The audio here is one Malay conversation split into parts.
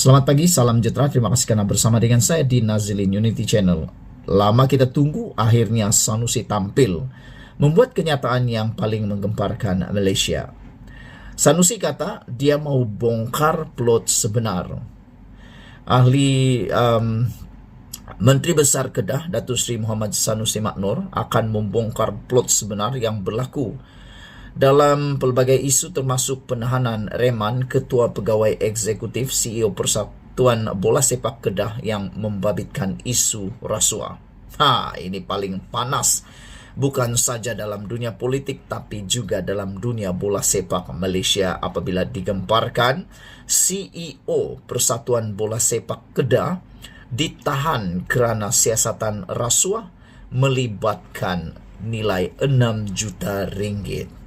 Selamat pagi, salam sejahtera. Terima kasih karena bersama dengan saya di Nazilin Unity Channel. Lama kita tunggu, akhirnya Sanusi tampil, membuat kenyataan yang paling menggemparkan Malaysia. Sanusi kata dia mau bongkar plot sebenar. Menteri Besar Kedah, Datuk Seri Muhammad Sanusi Maknor, akan membongkar plot sebenar yang berlaku dalam pelbagai isu termasuk penahanan reman Ketua Pegawai Eksekutif CEO Persatuan Bola Sepak Kedah yang membabitkan isu rasuah. Ini paling panas, bukan saja dalam dunia politik tapi juga dalam dunia bola sepak Malaysia apabila digemparkan CEO Persatuan Bola Sepak Kedah ditahan kerana siasatan rasuah melibatkan nilai 6 juta ringgit.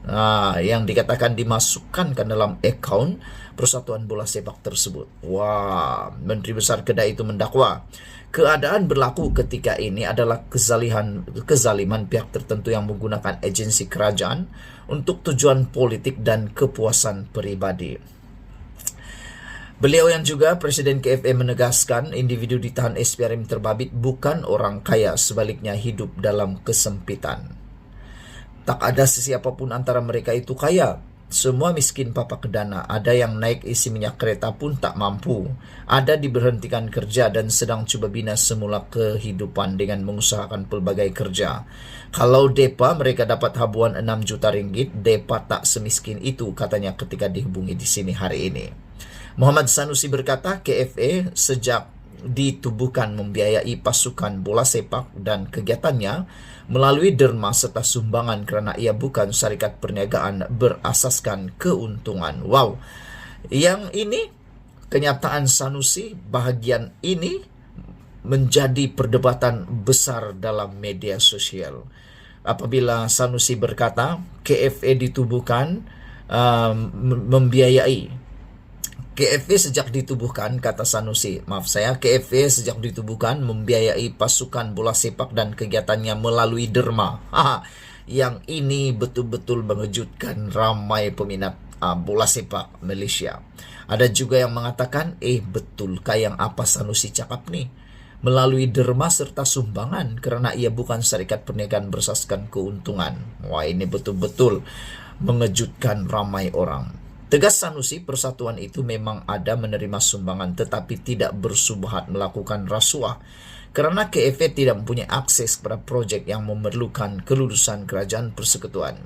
Yang dikatakan dimasukkan ke dalam akaun Persatuan Bola Sepak tersebut. Menteri Besar Kedah itu mendakwa keadaan berlaku ketika ini adalah kezaliman pihak tertentu yang menggunakan agensi kerajaan untuk tujuan politik dan kepuasan peribadi. Beliau yang juga Presiden KFA menegaskan individu ditahan SPRM terbabit bukan orang kaya, sebaliknya hidup dalam kesempitan. Tak ada sesiapa pun antara mereka itu kaya. Semua miskin papa kedana. Ada yang naik isi minyak kereta pun tak mampu. Ada diberhentikan kerja dan sedang cuba bina semula kehidupan dengan mengusahakan pelbagai kerja. Kalau depa mereka dapat habuan 6 juta ringgit, depa tak semiskin itu, katanya ketika dihubungi di sini hari ini. Muhammad Sanusi berkata KFA sejak ditubuhkan membiayai pasukan bola sepak dan kegiatannya melalui derma serta sumbangan kerana ia bukan syarikat perniagaan berasaskan keuntungan. Yang ini kenyataan Sanusi, bahagian ini menjadi perdebatan besar dalam media sosial. Apabila Sanusi berkata KFA ditubuhkan membiayai KFA sejak ditubuhkan, kata Sanusi, KFA sejak ditubuhkan membiayai pasukan bola sepak dan kegiatannya melalui derma. Yang ini betul-betul mengejutkan ramai peminat bola sepak Malaysia. Ada juga yang mengatakan, betulkah yang apa Sanusi cakap ni? Melalui derma serta sumbangan kerana ia bukan syarikat perniagaan berasaskan keuntungan. Ini betul-betul mengejutkan ramai orang. Tegas Sanusi, persatuan itu memang ada menerima sumbangan tetapi tidak bersubahat melakukan rasuah kerana KFA tidak mempunyai akses kepada projek yang memerlukan kelulusan kerajaan persekutuan.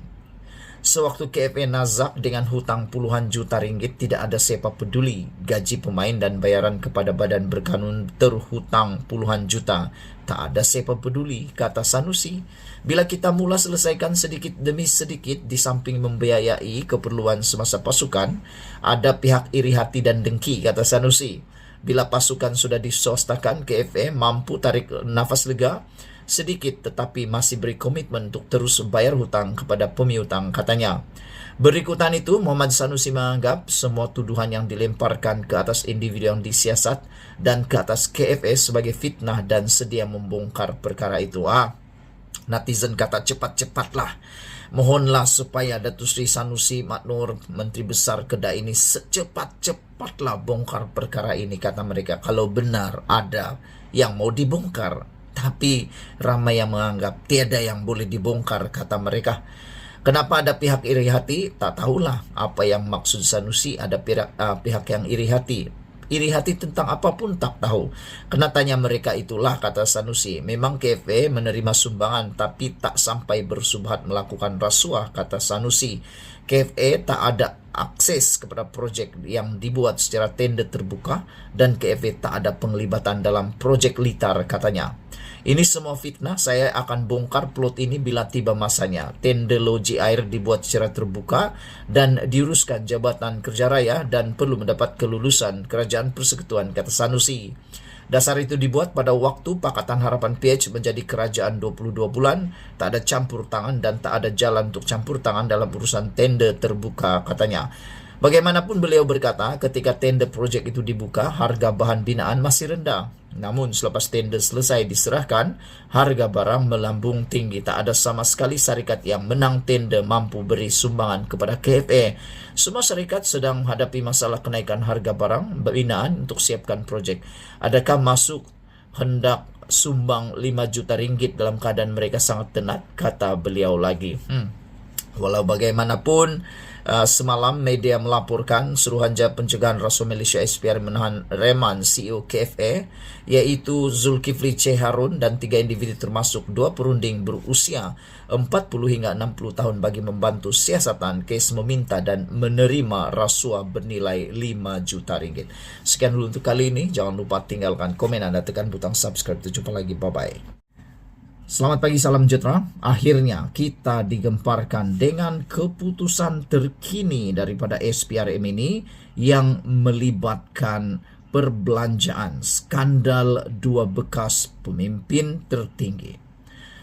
Sewaktu KFA nazak dengan hutang puluhan juta ringgit, tidak ada siapa peduli. Gaji pemain dan bayaran kepada badan berkanun terhutang puluhan juta. Tak ada siapa peduli, kata Sanusi. Bila kita mula selesaikan sedikit demi sedikit di samping membiayai keperluan semasa pasukan, ada pihak iri hati dan dengki, kata Sanusi. Bila pasukan sudah diswastakan, KFA mampu tarik nafas lega sedikit tetapi masih beri komitmen untuk terus bayar hutang kepada pemiutang, katanya. Berikutan itu, Muhammad Sanusi menganggap semua tuduhan yang dilemparkan ke atas individu yang disiasat dan ke atas KFA sebagai fitnah dan sedia membongkar perkara itu. Netizen kata cepat-cepatlah. Mohonlah supaya Datuk Seri Sanusi Maknor, Menteri Besar Kedah ini secepat-cepatlah bongkar perkara ini, kata mereka. Kalau benar ada yang mau dibongkar. Tapi ramai yang menganggap tiada yang boleh dibongkar, kata mereka. Kenapa ada pihak iri hati? Tak tahulah apa yang maksud Sanusi ada pihak yang iri hati. Iri hati tentang apapun tak tahu. Kena tanya mereka itulah, kata Sanusi. Memang KFA menerima sumbangan tapi tak sampai bersubhat melakukan rasuah, kata Sanusi. KFA tak ada akses kepada projek yang dibuat secara tender terbuka dan KFA tak ada penglibatan dalam projek litar, katanya. Ini semua fitnah, saya akan bongkar plot ini bila tiba masanya. Tender loji air dibuat secara terbuka dan diuruskan Jabatan Kerja Raya dan perlu mendapat kelulusan Kerajaan Persekutuan, kata Sanusi. Dasar itu dibuat pada waktu Pakatan Harapan PH menjadi kerajaan 22 bulan, tak ada campur tangan dan tak ada jalan untuk campur tangan dalam urusan tender terbuka, katanya. Bagaimanapun beliau berkata, ketika tender projek itu dibuka, harga bahan binaan masih rendah. Namun selepas tender selesai diserahkan, harga barang melambung tinggi. Tak ada sama sekali syarikat yang menang tender mampu beri sumbangan kepada KFA. Semua syarikat sedang menghadapi masalah kenaikan harga barang binaan untuk siapkan projek. Adakah masuk hendak sumbang 5 juta ringgit dalam keadaan mereka sangat tenat, kata beliau lagi. Walau bagaimanapun, semalam media melaporkan Suruhanjaya Pencegahan Rasuah Malaysia SPRM menahan reman CEO KFA, yaitu Zulkifli C. Harun dan 3 individu termasuk 2 perunding berusia 40 hingga 60 tahun bagi membantu siasatan kes meminta dan menerima rasuah bernilai 5 juta ringgit. Sekian dulu untuk kali ini. Jangan lupa tinggalkan komen Anda, tekan butang subscribe. Jumpa lagi. Bye-bye. Selamat pagi, salam sejahtera. Akhirnya kita digemparkan dengan keputusan terkini daripada SPRM ini yang melibatkan perbelanjaan skandal 2 bekas pemimpin tertinggi.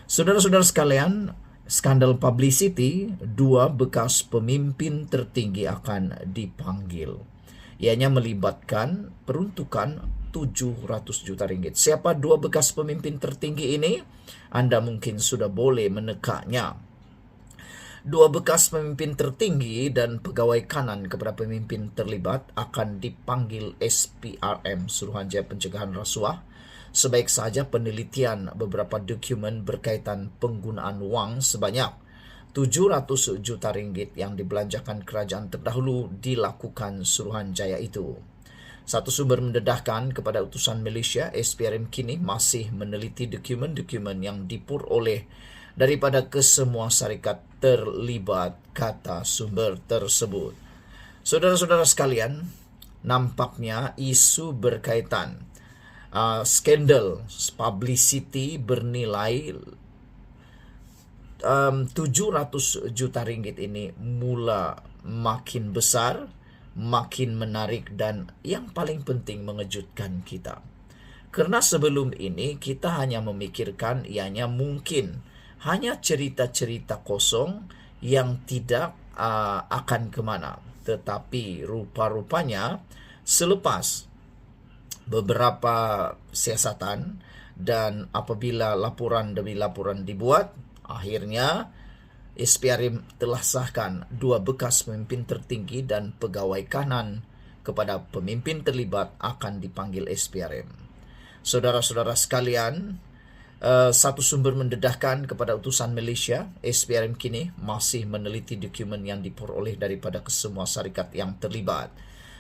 Saudara-saudara sekalian, skandal publicity 2 bekas pemimpin tertinggi akan dipanggil. Ianya melibatkan peruntukan 700 juta ringgit. Siapa 2 bekas pemimpin tertinggi ini? Anda mungkin sudah boleh menekaknya. 2 bekas pemimpin tertinggi dan pegawai kanan kepada pemimpin terlibat akan dipanggil SPRM, Suruhanjaya Pencegahan Rasuah. Sebaik saja penelitian beberapa dokumen berkaitan penggunaan wang sebanyak 700 juta ringgit yang dibelanjakan kerajaan terdahulu dilakukan Suruhanjaya itu. Satu sumber mendedahkan kepada utusan Malaysia, SPRM kini masih meneliti dokumen-dokumen yang diperoleh daripada kesemua syarikat terlibat, kata sumber tersebut. Saudara-saudara sekalian, nampaknya isu berkaitan skandal publicity bernilai 700 juta ringgit ini mula makin besar, makin menarik, dan yang paling penting mengejutkan kita. Karena sebelum ini kita hanya memikirkan ianya mungkin hanya cerita-cerita kosong yang tidak akan kemana. Tetapi rupa-rupanya selepas beberapa siasatan dan apabila laporan demi laporan dibuat, akhirnya SPRM telah sahkan 2 bekas pemimpin tertinggi dan pegawai kanan kepada pemimpin terlibat akan dipanggil SPRM. Saudara-saudara sekalian, satu sumber mendedahkan kepada utusan Malaysia, SPRM kini masih meneliti dokumen yang diperoleh daripada kesemua syarikat yang terlibat.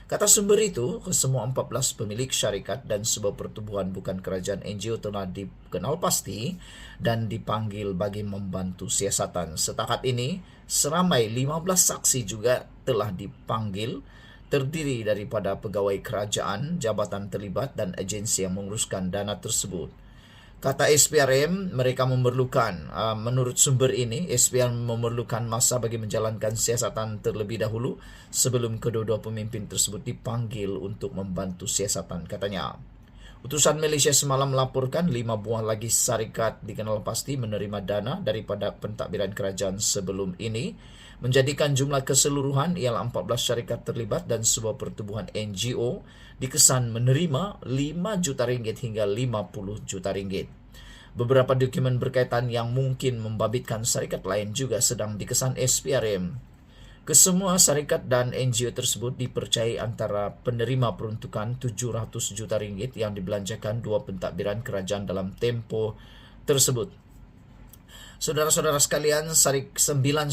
Kata sumber itu, kesemua 14 pemilik syarikat dan sebuah pertubuhan bukan kerajaan NGO telah dikenal pasti dan dipanggil bagi membantu siasatan. Setakat ini, seramai 15 saksi juga telah dipanggil, terdiri daripada pegawai kerajaan, jabatan terlibat dan agensi yang menguruskan dana tersebut. Kata SPRM, mereka memerlukan, menurut sumber ini, SPRM memerlukan masa bagi menjalankan siasatan terlebih dahulu sebelum kedua-dua pemimpin tersebut dipanggil untuk membantu siasatan, katanya. Utusan Malaysia semalam melaporkan 5 buah lagi syarikat dikenal pasti menerima dana daripada pentadbiran kerajaan sebelum ini, menjadikan jumlah keseluruhan ialah 14 syarikat terlibat dan sebuah pertubuhan NGO dikesan menerima 5 juta ringgit hingga 50 juta ringgit. Beberapa dokumen berkaitan yang mungkin membabitkan syarikat lain juga sedang dikesan SPRM. Kesemua syarikat dan NGO tersebut dipercayai antara penerima peruntukan 700 juta ringgit yang dibelanjakan 2 pentadbiran kerajaan dalam tempoh tersebut. Saudara-saudara sekalian, 9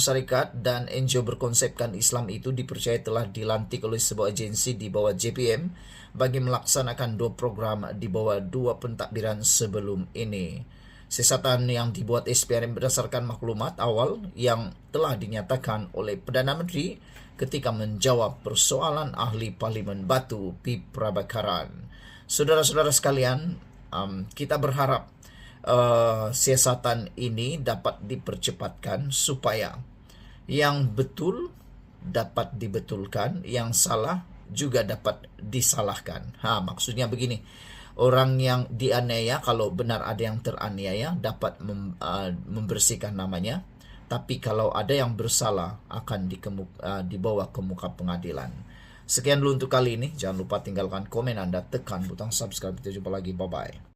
syarikat dan NGO berkonsepkan Islam itu dipercayai telah dilantik oleh sebuah agensi di bawah JPM bagi melaksanakan 2 program di bawah 2 pentadbiran sebelum ini. Siasatan yang dibuat SPRM berdasarkan maklumat awal yang telah dinyatakan oleh Perdana Menteri ketika menjawab persoalan ahli Parlimen Batu P. Prabakaran. Saudara-saudara sekalian, kita berharap siasatan ini dapat dipercepatkan supaya yang betul dapat dibetulkan, yang salah juga dapat disalahkan. Maksudnya begini, orang yang dianiaya, kalau benar ada yang teraniaya, dapat membersihkan namanya. Tapi kalau ada yang bersalah akan dibawa ke muka pengadilan. Sekian dulu untuk kali ini. Jangan lupa tinggalkan komen Anda, tekan butang subscribe. Kita jumpa lagi. Bye-bye.